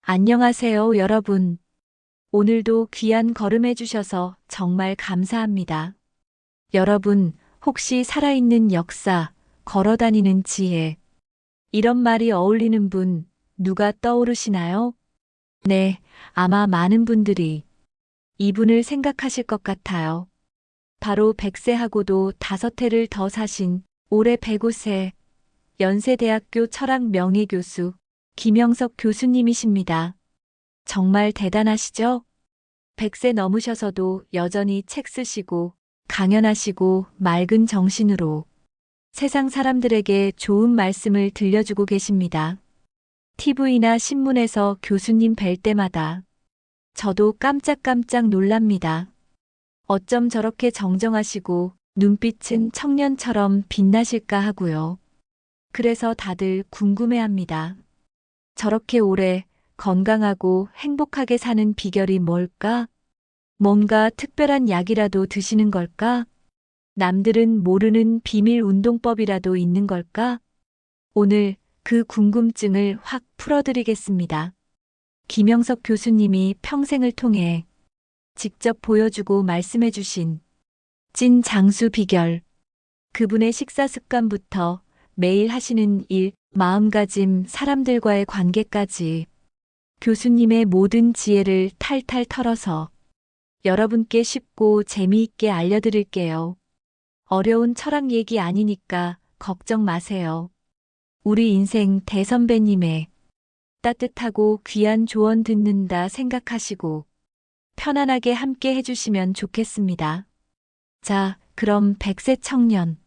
안녕하세요, 여러분. 오늘도 귀한 걸음해 주셔서 정말 감사합니다. 여러분, 혹시 살아있는 역사, 걸어다니는 지혜, 이런 말이 어울리는 분, 누가 떠오르시나요? 네, 아마 많은 분들이 이분을 생각하실 것 같아요. 바로 100세하고도 5해를 더 사신 올해 105세 연세대학교 철학 명예교수 김영석 교수님이십니다. 정말 대단하시죠? 100세 넘으셔서도 여전히 책 쓰시고 강연하시고 맑은 정신으로 세상 사람들에게 좋은 말씀을 들려주고 계십니다. TV나 신문에서 교수님 뵐 때마다 저도 깜짝깜짝 놀랍니다. 어쩜 저렇게 정정하시고 눈빛은 청년처럼 빛나실까 하고요. 그래서 다들 궁금해합니다. 저렇게 오래 건강하고 행복하게 사는 비결이 뭘까? 뭔가 특별한 약이라도 드시는 걸까? 남들은 모르는 비밀 운동법이라도 있는 걸까? 오늘 그 궁금증을 확 풀어드리겠습니다. 김영석 교수님이 평생을 통해 직접 보여주고 말씀해 주신 찐 장수 비결. 그분의 식사 습관부터 매일 하시는 일, 마음가짐, 사람들과의 관계까지 교수님의 모든 지혜를 탈탈 털어서 여러분께 쉽고 재미있게 알려드릴게요. 어려운 철학 얘기 아니니까 걱정 마세요. 우리 인생 대선배님의 따뜻하고 귀한 조언 듣는다 생각하시고 편안하게 함께 해주시면 좋겠습니다. 자, 그럼 100세 청년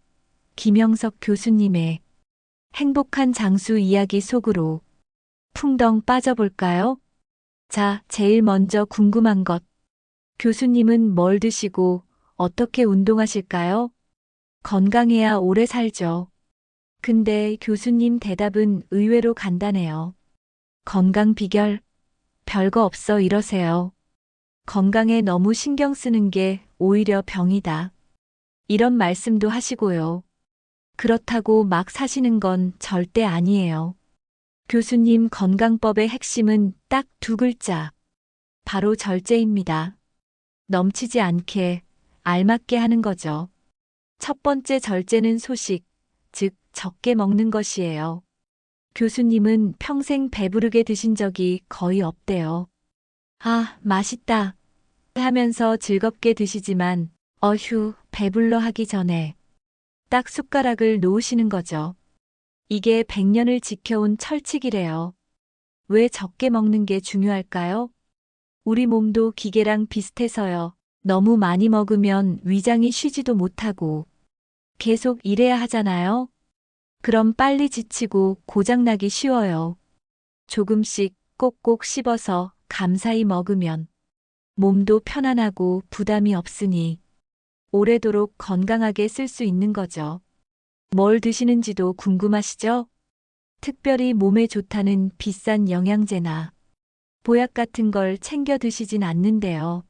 김영석 교수님의 행복한 장수 이야기 속으로 풍덩 빠져볼까요? 자, 제일 먼저 궁금한 것. 교수님은 뭘 드시고 어떻게 운동하실까요? 건강해야 오래 살죠. 근데 교수님 대답은 의외로 간단해요. 건강 비결? 별거 없어 이러세요. 건강에 너무 신경 쓰는 게 오히려 병이다. 이런 말씀도 하시고요. 그렇다고 막 사시는 건 절대 아니에요. 교수님 건강법의 핵심은 딱 두 글자. 바로 절제입니다. 넘치지 않게, 알맞게 하는 거죠. 첫 번째 절제는 소식, 즉 적게 먹는 것이에요. 교수님은 평생 배부르게 드신 적이 거의 없대요. 아, 맛있다 하면서 즐겁게 드시지만 어휴, 배불러 하기 전에 딱 숟가락을 놓으시는 거죠. 이게 100년을 지켜온 철칙이래요. 왜 적게 먹는 게 중요할까요? 우리 몸도 기계랑 비슷해서요. 너무 많이 먹으면 위장이 쉬지도 못하고 계속 일해야 하잖아요. 그럼 빨리 지치고 고장나기 쉬워요. 조금씩 꼭꼭 씹어서 감사히 먹으면 몸도 편안하고 부담이 없으니 오래도록 건강하게 쓸 수 있는 거죠. 뭘 드시는지도 궁금하시죠? 특별히 몸에 좋다는 비싼 영양제나 보약 같은 걸 챙겨 드시진 않는데요.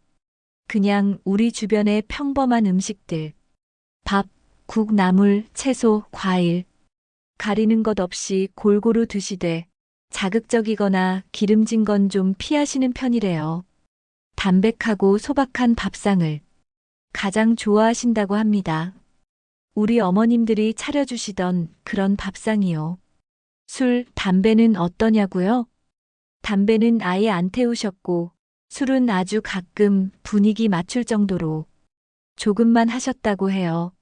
그냥 우리 주변의 평범한 음식들, 밥, 국, 나물, 채소, 과일, 가리는 것 없이 골고루 드시되 자극적이거나 기름진 건 좀 피하시는 편이래요. 담백하고 소박한 밥상을 가장 좋아하신다고 합니다. 우리 어머님들이 차려주시던 그런 밥상이요. 술, 담배는 어떠냐고요? 담배는 아예 안 태우셨고 술은 아주 가끔 분위기 맞출 정도로 조금만 하셨다고 해요.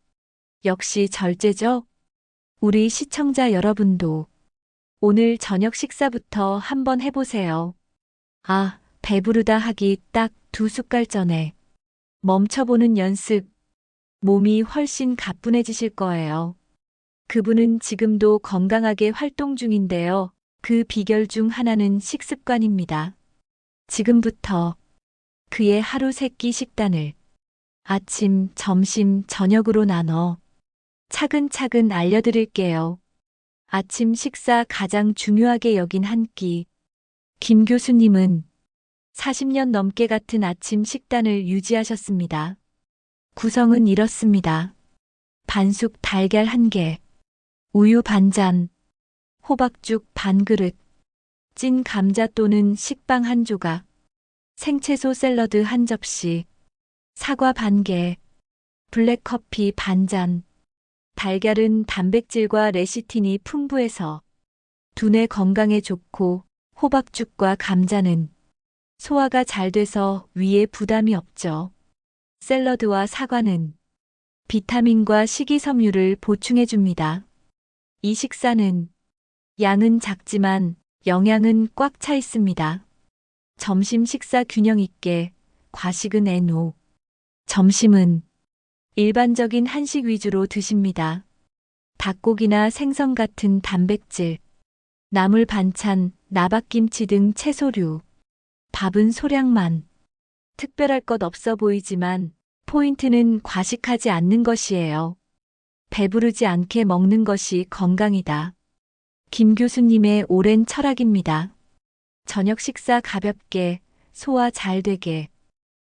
역시 절제죠? 우리 시청자 여러분도 오늘 저녁 식사부터 한번 해보세요. 아, 배부르다 하기 딱 2숟갈 전에 멈춰보는 연습. 몸이 훨씬 가뿐해지실 거예요. 그분은 지금도 건강하게 활동 중인데요. 그 비결 중 하나는 식습관입니다. 지금부터 그의 하루 세끼 식단을 아침, 점심, 저녁으로 나눠 차근차근 알려드릴게요. 아침 식사 가장 중요하게 여긴 한 끼. 김 교수님은 40년 넘게 같은 아침 식단을 유지하셨습니다. 구성은 이렇습니다. 반숙 달걀 1개, 우유 반잔, 호박죽 반그릇, 찐 감자 또는 식빵 한 조각, 생채소 샐러드 한 접시, 사과 반 개, 블랙커피 반 잔. 달걀은 단백질과 레시틴이 풍부해서 두뇌 건강에 좋고, 호박죽과 감자는 소화가 잘 돼서 위에 부담이 없죠. 샐러드와 사과는 비타민과 식이섬유를 보충해 줍니다. 이 식사는 양은 작지만 영양은 꽉 차 있습니다. 점심 식사 균형 있게, 과식은 NO. 점심은 일반적인 한식 위주로 드십니다. 닭고기나 생선 같은 단백질, 나물 반찬, 나박김치 등 채소류, 밥은 소량만. 특별할 것 없어 보이지만 포인트는 과식하지 않는 것이에요. 배부르지 않게 먹는 것이 건강이다. 김 교수님의 오랜 철학입니다. 저녁 식사 가볍게, 소화 잘 되게.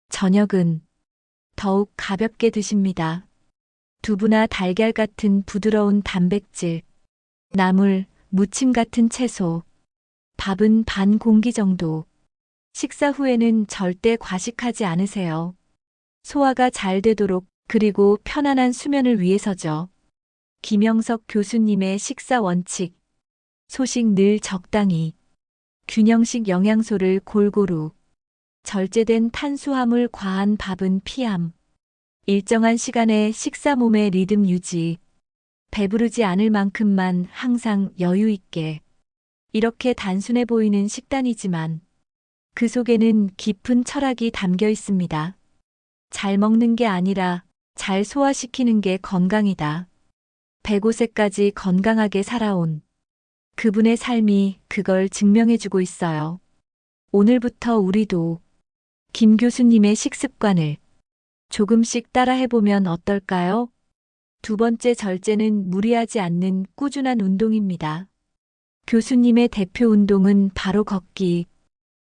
저녁은 더욱 가볍게 드십니다. 두부나 달걀 같은 부드러운 단백질, 나물, 무침 같은 채소, 밥은 반 공기 정도. 식사 후에는 절대 과식하지 않으세요. 소화가 잘 되도록, 그리고 편안한 수면을 위해서죠. 김영석 교수님의 식사 원칙. 소식 늘 적당히. 균형식 영양소를 골고루. 절제된 탄수화물 과한 밥은 피함. 일정한 시간에 식사 몸의 리듬 유지. 배부르지 않을 만큼만 항상 여유 있게. 이렇게 단순해 보이는 식단이지만 그 속에는 깊은 철학이 담겨 있습니다. 잘 먹는 게 아니라 잘 소화시키는 게 건강이다. 105세까지 건강하게 살아온 그분의 삶이 그걸 증명해주고 있어요. 오늘부터 우리도 김 교수님의 식습관을 조금씩 따라해보면 어떨까요? 두 번째 절제는 무리하지 않는 꾸준한 운동입니다. 교수님의 대표 운동은 바로 걷기.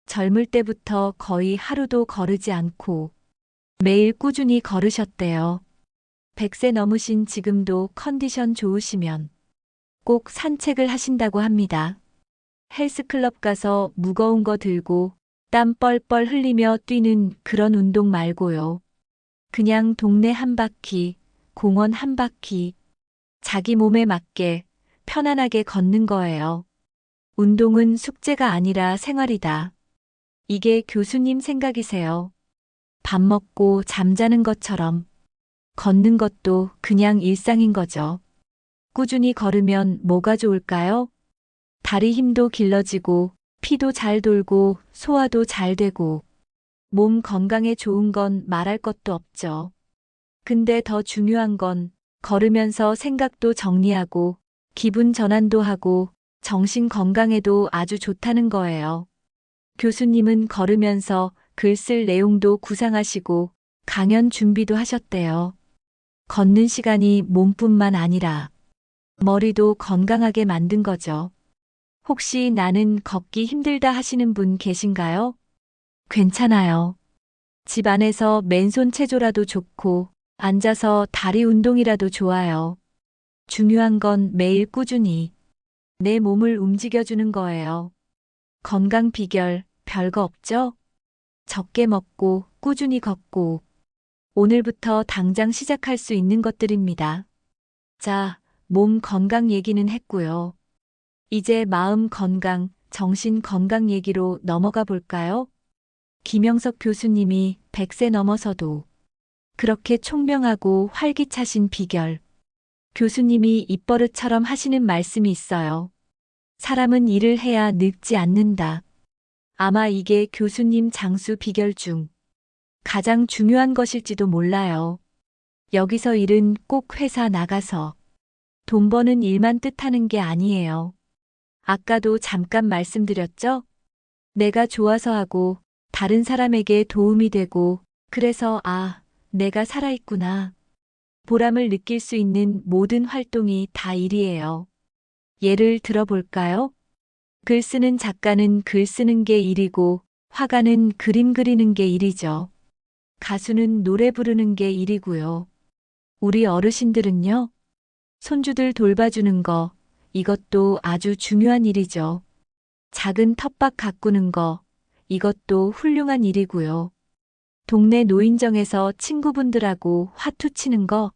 젊을 때부터 거의 하루도 거르지 않고 매일 꾸준히 걸으셨대요. 100세 넘으신 지금도 컨디션 좋으시면 꼭 산책을 하신다고 합니다. 헬스클럽 가서 무거운 거 들고 땀 뻘뻘 흘리며 뛰는 그런 운동 말고요. 그냥 동네 한 바퀴, 공원 한 바퀴, 자기 몸에 맞게 편안하게 걷는 거예요. 운동은 숙제가 아니라 생활이다. 이게 교수님 생각이세요. 밥 먹고 잠자는 것처럼 걷는 것도 그냥 일상인 거죠. 꾸준히 걸으면 뭐가 좋을까요? 다리 힘도 길러지고, 피도 잘 돌고, 소화도 잘 되고, 몸 건강에 좋은 건 말할 것도 없죠. 근데 더 중요한 건 걸으면서 생각도 정리하고, 기분 전환도 하고, 정신 건강에도 아주 좋다는 거예요. 교수님은 걸으면서 글 쓸 내용도 구상하시고 강연 준비도 하셨대요. 걷는 시간이 몸뿐만 아니라 머리도 건강하게 만든 거죠. 혹시 나는 걷기 힘들다 하시는 분 계신가요? 괜찮아요. 집 안에서 맨손 체조라도 좋고 앉아서 다리 운동이라도 좋아요. 중요한 건 매일 꾸준히 내 몸을 움직여주는 거예요. 건강 비결 별거 없죠? 적게 먹고 꾸준히 걷고 오늘부터 당장 시작할 수 있는 것들입니다. 자, 몸 건강 얘기는 했고요. 이제 마음 건강, 정신 건강 얘기로 넘어가 볼까요? 김영석 교수님이 100세 넘어서도 그렇게 총명하고 활기차신 비결. 교수님이 입버릇처럼 하시는 말씀이 있어요. 사람은 일을 해야 늙지 않는다. 아마 이게 교수님 장수 비결 중 가장 중요한 것일지도 몰라요. 여기서 일은 꼭 회사 나가서 돈 버는 일만 뜻하는 게 아니에요. 아까도 잠깐 말씀드렸죠? 내가 좋아서 하고 다른 사람에게 도움이 되고 그래서 내가 살아있구나. 보람을 느낄 수 있는 모든 활동이 다 일이에요. 예를 들어볼까요? 글 쓰는 작가는 글 쓰는 게 일이고 화가는 그림 그리는 게 일이죠. 가수는 노래 부르는 게 일이고요. 우리 어르신들은요? 손주들 돌봐주는 거, 이것도 아주 중요한 일이죠. 작은 텃밭 가꾸는 거, 이것도 훌륭한 일이고요. 동네 노인정에서 친구분들하고 화투 치는 거,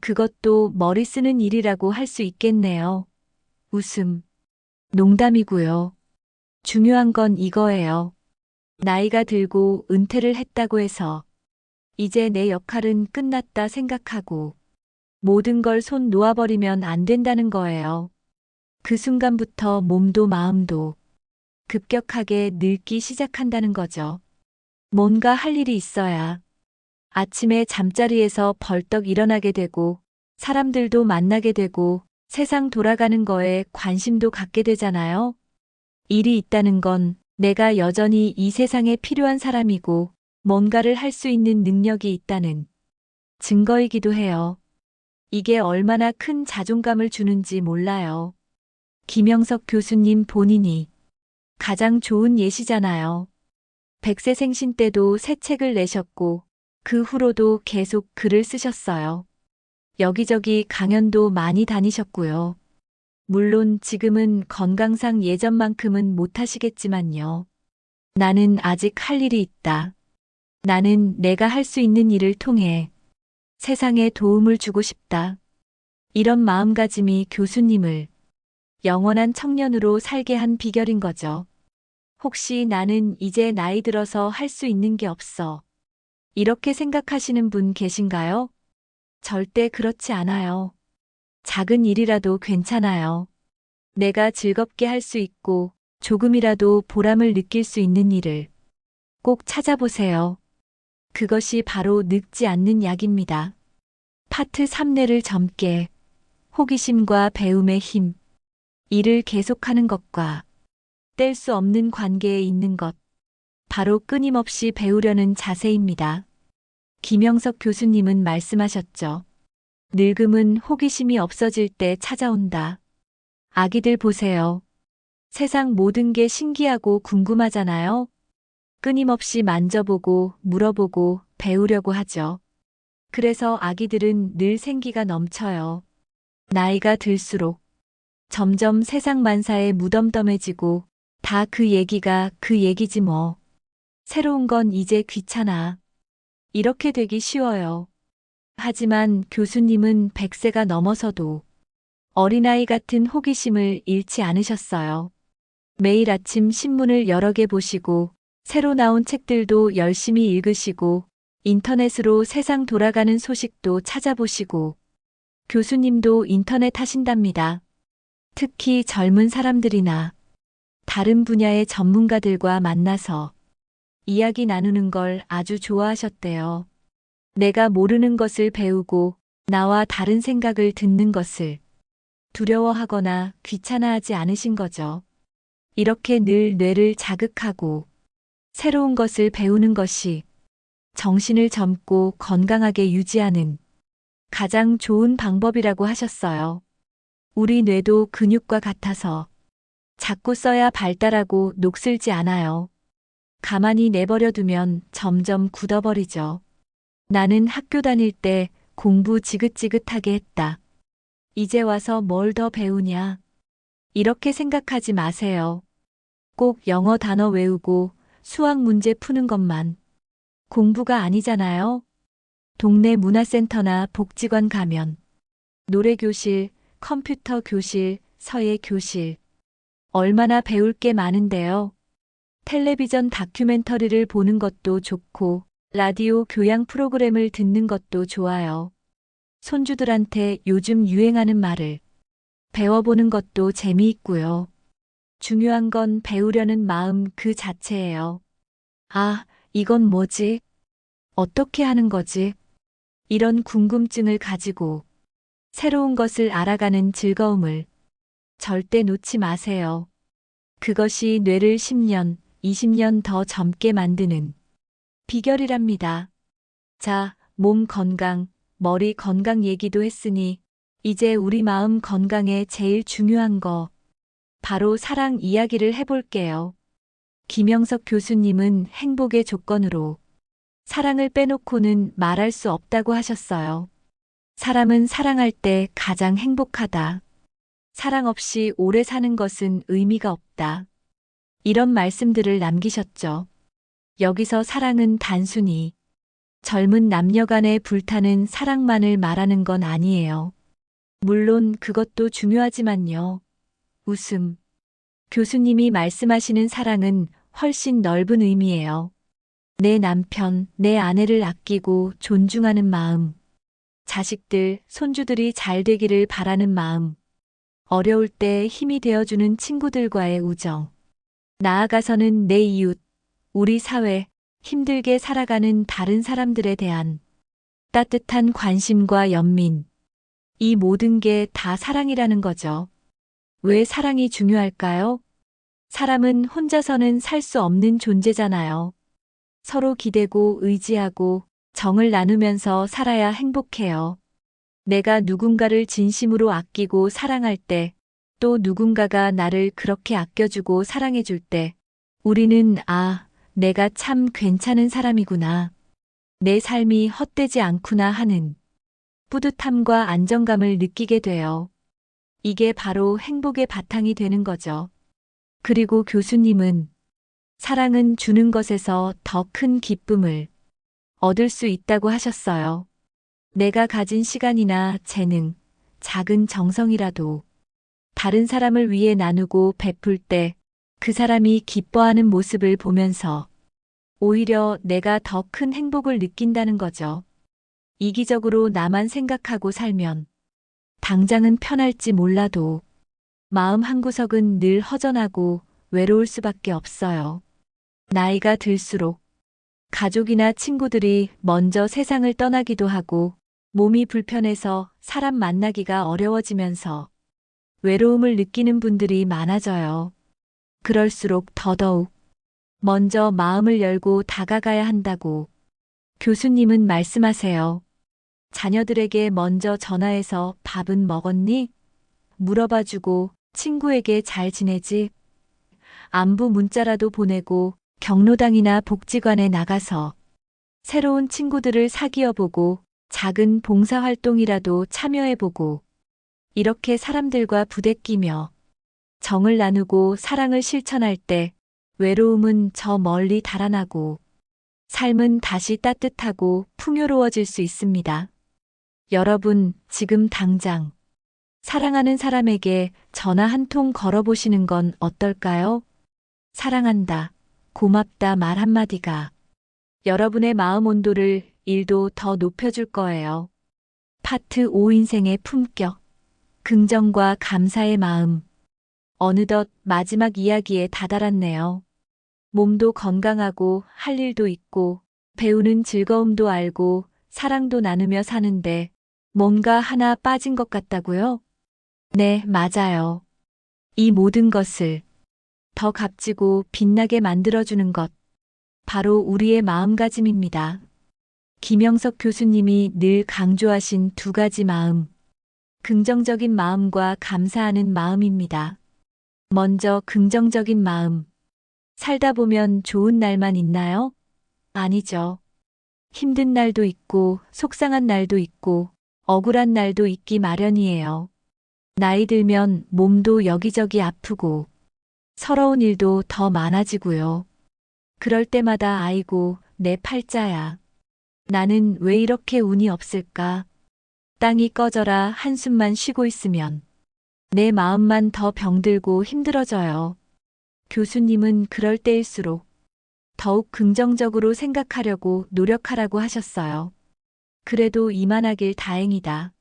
그것도 머리 쓰는 일이라고 할 수 있겠네요. 웃음. 농담이고요. 중요한 건 이거예요. 나이가 들고 은퇴를 했다고 해서 이제 내 역할은 끝났다 생각하고 모든 걸 손 놓아버리면 안 된다는 거예요. 그 순간부터 몸도 마음도 급격하게 늙기 시작한다는 거죠. 뭔가 할 일이 있어야 아침에 잠자리에서 벌떡 일어나게 되고 사람들도 만나게 되고 세상 돌아가는 거에 관심도 갖게 되잖아요. 일이 있다는 건 내가 여전히 이 세상에 필요한 사람이고 뭔가를 할 수 있는 능력이 있다는 증거이기도 해요. 이게 얼마나 큰 자존감을 주는지 몰라요. 김영석 교수님 본인이 가장 좋은 예시잖아요. 100세 생신 때도 새 책을 내셨고 그 후로도 계속 글을 쓰셨어요. 여기저기 강연도 많이 다니셨고요. 물론 지금은 건강상 예전만큼은 못하시겠지만요. 나는 아직 할 일이 있다. 나는 내가 할 수 있는 일을 통해 세상에 도움을 주고 싶다. 이런 마음가짐이 교수님을 영원한 청년으로 살게 한 비결인 거죠. 혹시 나는 이제 나이 들어서 할 수 있는 게 없어. 이렇게 생각하시는 분 계신가요? 절대 그렇지 않아요. 작은 일이라도 괜찮아요. 내가 즐겁게 할 수 있고 조금이라도 보람을 느낄 수 있는 일을 꼭 찾아보세요. 그것이 바로 늙지 않는 약입니다. 파트 3내를 젊게 호기심과 배움의 힘. 일을 계속하는 것과 뗄 수 없는 관계에 있는 것. 바로 끊임없이 배우려는 자세입니다. 김영석 교수님은 말씀하셨죠. 늙음은 호기심이 없어질 때 찾아온다. 아기들 보세요. 세상 모든 게 신기하고 궁금하잖아요. 끊임없이 만져보고 물어보고 배우려고 하죠. 그래서 아기들은 늘 생기가 넘쳐요. 나이가 들수록 점점 세상 만사에 무덤덤해지고 다 그 얘기가 그 얘기지 뭐. 새로운 건 이제 귀찮아. 이렇게 되기 쉬워요. 하지만 교수님은 100세가 넘어서도 어린아이 같은 호기심을 잃지 않으셨어요. 매일 아침 신문을 여러 개 보시고 새로 나온 책들도 열심히 읽으시고 인터넷으로 세상 돌아가는 소식도 찾아보시고 교수님도 인터넷 하신답니다. 특히 젊은 사람들이나 다른 분야의 전문가들과 만나서 이야기 나누는 걸 아주 좋아하셨대요. 내가 모르는 것을 배우고 나와 다른 생각을 듣는 것을 두려워하거나 귀찮아하지 않으신 거죠. 이렇게 늘 뇌를 자극하고 새로운 것을 배우는 것이 정신을 젊고 건강하게 유지하는 가장 좋은 방법이라고 하셨어요. 우리 뇌도 근육과 같아서 자꾸 써야 발달하고 녹슬지 않아요. 가만히 내버려 두면 점점 굳어버리죠. 나는 학교 다닐 때 공부 지긋지긋하게 했다. 이제 와서 뭘 더 배우냐? 이렇게 생각하지 마세요. 꼭 영어 단어 외우고 수학 문제 푸는 것만 공부가 아니잖아요. 동네 문화센터나 복지관 가면 노래교실, 컴퓨터 교실, 서예 교실. 얼마나 배울 게 많은데요. 텔레비전 다큐멘터리를 보는 것도 좋고 라디오 교양 프로그램을 듣는 것도 좋아요. 손주들한테 요즘 유행하는 말을 배워보는 것도 재미있고요. 중요한 건 배우려는 마음 그 자체예요. 아, 이건 뭐지? 어떻게 하는 거지? 이런 궁금증을 가지고 새로운 것을 알아가는 즐거움을 절대 놓지 마세요. 그것이 뇌를 10년, 20년 더 젊게 만드는 비결이랍니다. 자, 몸 건강, 머리 건강 얘기도 했으니 이제 우리 마음 건강에 제일 중요한 거 바로 사랑 이야기를 해볼게요. 김영석 교수님은 행복의 조건으로 사랑을 빼놓고는 말할 수 없다고 하셨어요. 사람은 사랑할 때 가장 행복하다. 사랑 없이 오래 사는 것은 의미가 없다. 이런 말씀들을 남기셨죠. 여기서 사랑은 단순히 젊은 남녀 간의 불타는 사랑만을 말하는 건 아니에요. 물론 그것도 중요하지만요. 웃음. 교수님이 말씀하시는 사랑은 훨씬 넓은 의미예요. 내 남편, 내 아내를 아끼고 존중하는 마음. 자식들, 손주들이 잘 되기를 바라는 마음. 어려울 때 힘이 되어주는 친구들과의 우정. 나아가서는 내 이웃, 우리 사회, 힘들게 살아가는 다른 사람들에 대한 따뜻한 관심과 연민. 이 모든 게 다 사랑이라는 거죠. 왜 사랑이 중요할까요? 사람은 혼자서는 살 수 없는 존재잖아요. 서로 기대고 의지하고 정을 나누면서 살아야 행복해요. 내가 누군가를 진심으로 아끼고 사랑할 때, 또 누군가가 나를 그렇게 아껴주고 사랑해줄 때, 우리는 내가 참 괜찮은 사람이구나. 내 삶이 헛되지 않구나 하는 뿌듯함과 안정감을 느끼게 돼요. 이게 바로 행복의 바탕이 되는 거죠. 그리고 교수님은 사랑은 주는 것에서 더 큰 기쁨을 얻을 수 있다고 하셨어요. 내가 가진 시간이나 재능, 작은 정성이라도 다른 사람을 위해 나누고 베풀 때 그 사람이 기뻐하는 모습을 보면서 오히려 내가 더 큰 행복을 느낀다는 거죠. 이기적으로 나만 생각하고 살면 당장은 편할지 몰라도 마음 한구석은 늘 허전하고 외로울 수밖에 없어요. 나이가 들수록 가족이나 친구들이 먼저 세상을 떠나기도 하고 몸이 불편해서 사람 만나기가 어려워지면서 외로움을 느끼는 분들이 많아져요. 그럴수록 더더욱 먼저 마음을 열고 다가가야 한다고 교수님은 말씀하세요. 자녀들에게 먼저 전화해서 밥은 먹었니? 물어봐주고 친구에게 잘 지내지? 안부 문자라도 보내고 경로당이나 복지관에 나가서 새로운 친구들을 사귀어보고 작은 봉사활동이라도 참여해보고 이렇게 사람들과 부대끼며 정을 나누고 사랑을 실천할 때 외로움은 저 멀리 달아나고 삶은 다시 따뜻하고 풍요로워질 수 있습니다. 여러분, 지금 당장 사랑하는 사람에게 전화 한 통 걸어보시는 건 어떨까요? 사랑한다, 고맙다 말 한마디가 여러분의 마음 온도를 1도 더 높여줄 거예요. 파트 5 인생의 품격, 긍정과 감사의 마음. 어느덧 마지막 이야기에 다다랐네요. 몸도 건강하고 할 일도 있고 배우는 즐거움도 알고 사랑도 나누며 사는데 뭔가 하나 빠진 것 같다고요? 네, 맞아요. 이 모든 것을 더 값지고 빛나게 만들어주는 것, 바로 우리의 마음가짐입니다. 김영석 교수님이 늘 강조하신 두 가지 마음, 긍정적인 마음과 감사하는 마음입니다. 먼저 긍정적인 마음. 살다 보면 좋은 날만 있나요? 아니죠. 힘든 날도 있고, 속상한 날도 있고, 억울한 날도 있기 마련이에요. 나이 들면 몸도 여기저기 아프고, 서러운 일도 더 많아지고요. 그럴 때마다 아이고, 내 팔자야. 나는 왜 이렇게 운이 없을까? 땅이 꺼져라 한숨만 쉬고 있으면 내 마음만 더 병들고 힘들어져요. 교수님은 그럴 때일수록 더욱 긍정적으로 생각하려고 노력하라고 하셨어요. 그래도 이만하길 다행이다.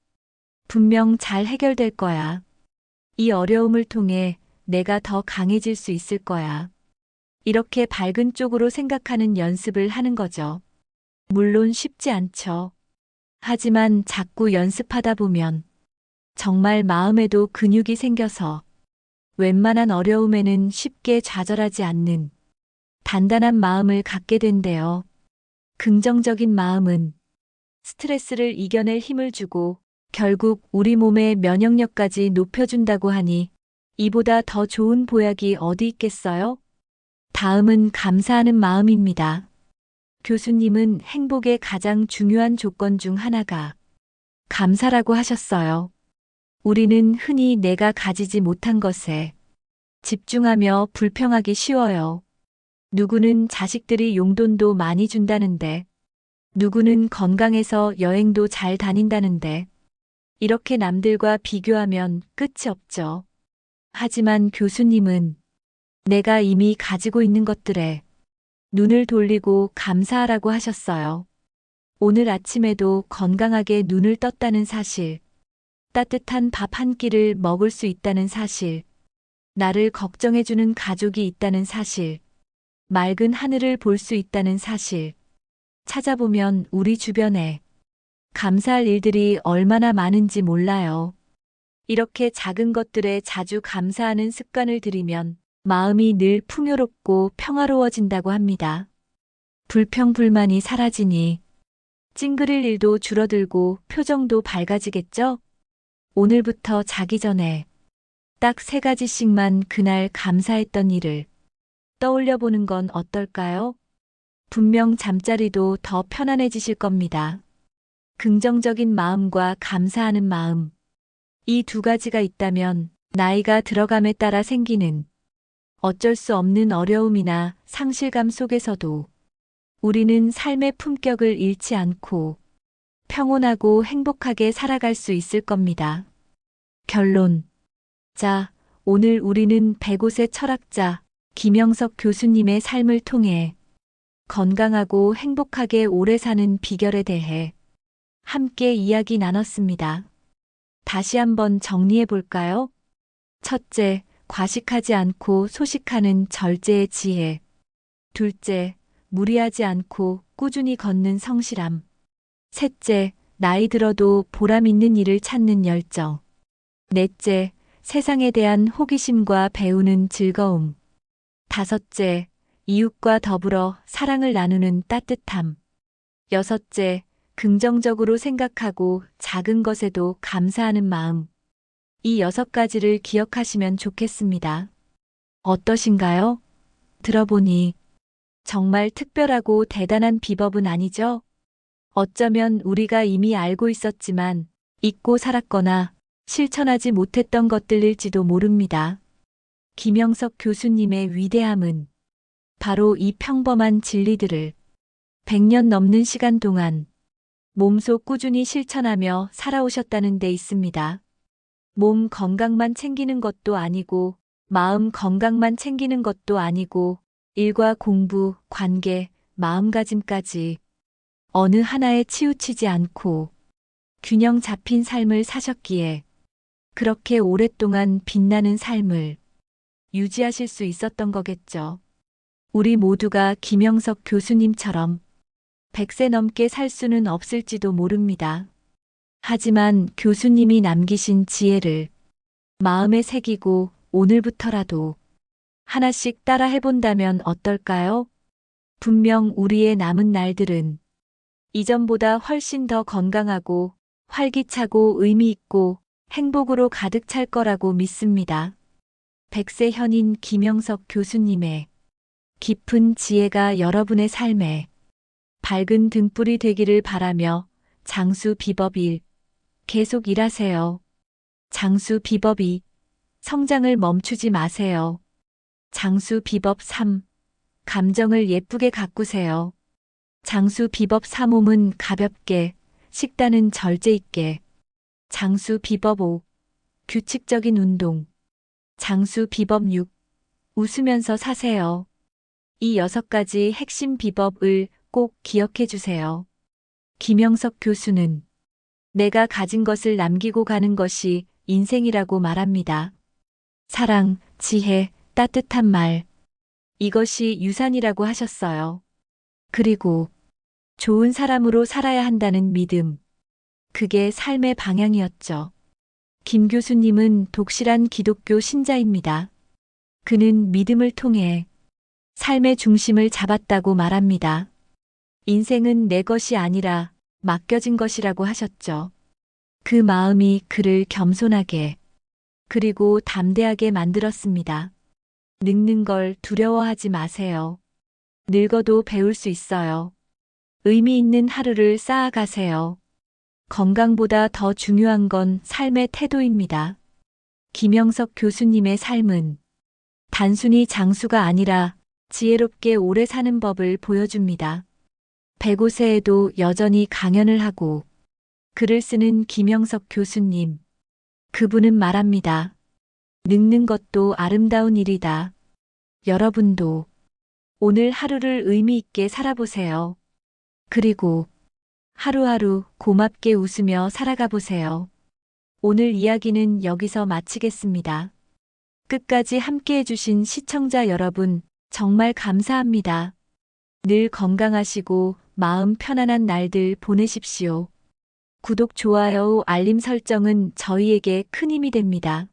분명 잘 해결될 거야. 이 어려움을 통해 내가 더 강해질 수 있을 거야. 이렇게 밝은 쪽으로 생각하는 연습을 하는 거죠. 물론 쉽지 않죠. 하지만 자꾸 연습하다 보면 정말 마음에도 근육이 생겨서 웬만한 어려움에는 쉽게 좌절하지 않는 단단한 마음을 갖게 된대요. 긍정적인 마음은 스트레스를 이겨낼 힘을 주고 결국 우리 몸의 면역력까지 높여준다고 하니 이보다 더 좋은 보약이 어디 있겠어요? 다음은 감사하는 마음입니다. 교수님은 행복의 가장 중요한 조건 중 하나가 감사라고 하셨어요. 우리는 흔히 내가 가지지 못한 것에 집중하며 불평하기 쉬워요. 누구는 자식들이 용돈도 많이 준다는데, 누구는 건강해서 여행도 잘 다닌다는데, 이렇게 남들과 비교하면 끝이 없죠. 하지만 교수님은 내가 이미 가지고 있는 것들에 눈을 돌리고 감사하라고 하셨어요. 오늘 아침에도 건강하게 눈을 떴다는 사실, 따뜻한 밥 한 끼를 먹을 수 있다는 사실, 나를 걱정해주는 가족이 있다는 사실, 맑은 하늘을 볼 수 있다는 사실, 찾아보면 우리 주변에 감사할 일들이 얼마나 많은지 몰라요. 이렇게 작은 것들에 자주 감사하는 습관을 들이면 마음이 늘 풍요롭고 평화로워진다고 합니다. 불평불만이 사라지니 찡그릴 일도 줄어들고 표정도 밝아지겠죠? 오늘부터 자기 전에 딱 3가지씩만 그날 감사했던 일을 떠올려 보는 건 어떨까요? 분명 잠자리도 더 편안해지실 겁니다. 긍정적인 마음과 감사하는 마음. 이 2가지가 있다면 나이가 들어감에 따라 생기는 어쩔 수 없는 어려움이나 상실감 속에서도 우리는 삶의 품격을 잃지 않고 평온하고 행복하게 살아갈 수 있을 겁니다. 결론. 자, 오늘 우리는 105세 철학자 김영석 교수님의 삶을 통해 건강하고 행복하게 오래 사는 비결에 대해 함께 이야기 나눴습니다. 다시 한번 정리해 볼까요? 첫째, 과식하지 않고 소식하는 절제의 지혜. 둘째, 무리하지 않고 꾸준히 걷는 성실함. 셋째, 나이 들어도 보람 있는 일을 찾는 열정. 넷째, 세상에 대한 호기심과 배우는 즐거움. 다섯째, 이웃과 더불어 사랑을 나누는 따뜻함. 여섯째, 긍정적으로 생각하고 작은 것에도 감사하는 마음. 이 6가지를 기억하시면 좋겠습니다. 어떠신가요? 들어보니 정말 특별하고 대단한 비법은 아니죠? 어쩌면 우리가 이미 알고 있었지만 잊고 살았거나 실천하지 못했던 것들일지도 모릅니다. 김영석 교수님의 위대함은 바로 이 평범한 진리들을 100년 넘는 시간 동안 몸소 꾸준히 실천하며 살아오셨다는 데 있습니다. 몸 건강만 챙기는 것도 아니고, 마음 건강만 챙기는 것도 아니고, 일과 공부, 관계, 마음가짐까지 어느 하나에 치우치지 않고 균형 잡힌 삶을 사셨기에 그렇게 오랫동안 빛나는 삶을 유지하실 수 있었던 거겠죠. 우리 모두가 김영석 교수님처럼 100세 넘게 살 수는 없을지도 모릅니다. 하지만 교수님이 남기신 지혜를 마음에 새기고 오늘부터라도 하나씩 따라 해본다면 어떨까요? 분명 우리의 남은 날들은 이전보다 훨씬 더 건강하고 활기차고 의미 있고 행복으로 가득 찰 거라고 믿습니다. 100세 현인 김영석 교수님의 깊은 지혜가 여러분의 삶에 밝은 등불이 되기를 바라며 장수 비법 1. 계속 일하세요. 장수 비법 2. 성장을 멈추지 마세요. 장수 비법 3. 감정을 예쁘게 가꾸세요. 장수 비법 4. 몸은 가볍게, 식단은 절제 있게. 장수 비법 5. 규칙적인 운동. 장수 비법 6. 웃으면서 사세요. 이 6가지 핵심 비법을 꼭 기억해 주세요. 김영석 교수는 내가 가진 것을 남기고 가는 것이 인생이라고 말합니다. 사랑, 지혜, 따뜻한 말. 이것이 유산이라고 하셨어요. 그리고 좋은 사람으로 살아야 한다는 믿음. 그게 삶의 방향이었죠. 김 교수님은 독실한 기독교 신자입니다. 그는 믿음을 통해 삶의 중심을 잡았다고 말합니다. 인생은 내 것이 아니라 맡겨진 것이라고 하셨죠. 그 마음이 그를 겸손하게 그리고 담대하게 만들었습니다. 늙는 걸 두려워하지 마세요. 늙어도 배울 수 있어요. 의미 있는 하루를 쌓아가세요. 건강보다 더 중요한 건 삶의 태도입니다. 김영석 교수님의 삶은 단순히 장수가 아니라 지혜롭게 오래 사는 법을 보여줍니다. 105세에도 여전히 강연을 하고 글을 쓰는 김영석 교수님. 그분은 말합니다. 늙는 것도 아름다운 일이다. 여러분도 오늘 하루를 의미 있게 살아보세요. 그리고 하루하루 고맙게 웃으며 살아가 보세요. 오늘 이야기는 여기서 마치겠습니다. 끝까지 함께 해주신 시청자 여러분, 정말 감사합니다. 늘 건강하시고 마음 편안한 날들 보내십시오. 구독, 좋아요, 알림 설정은 저희에게 큰 힘이 됩니다.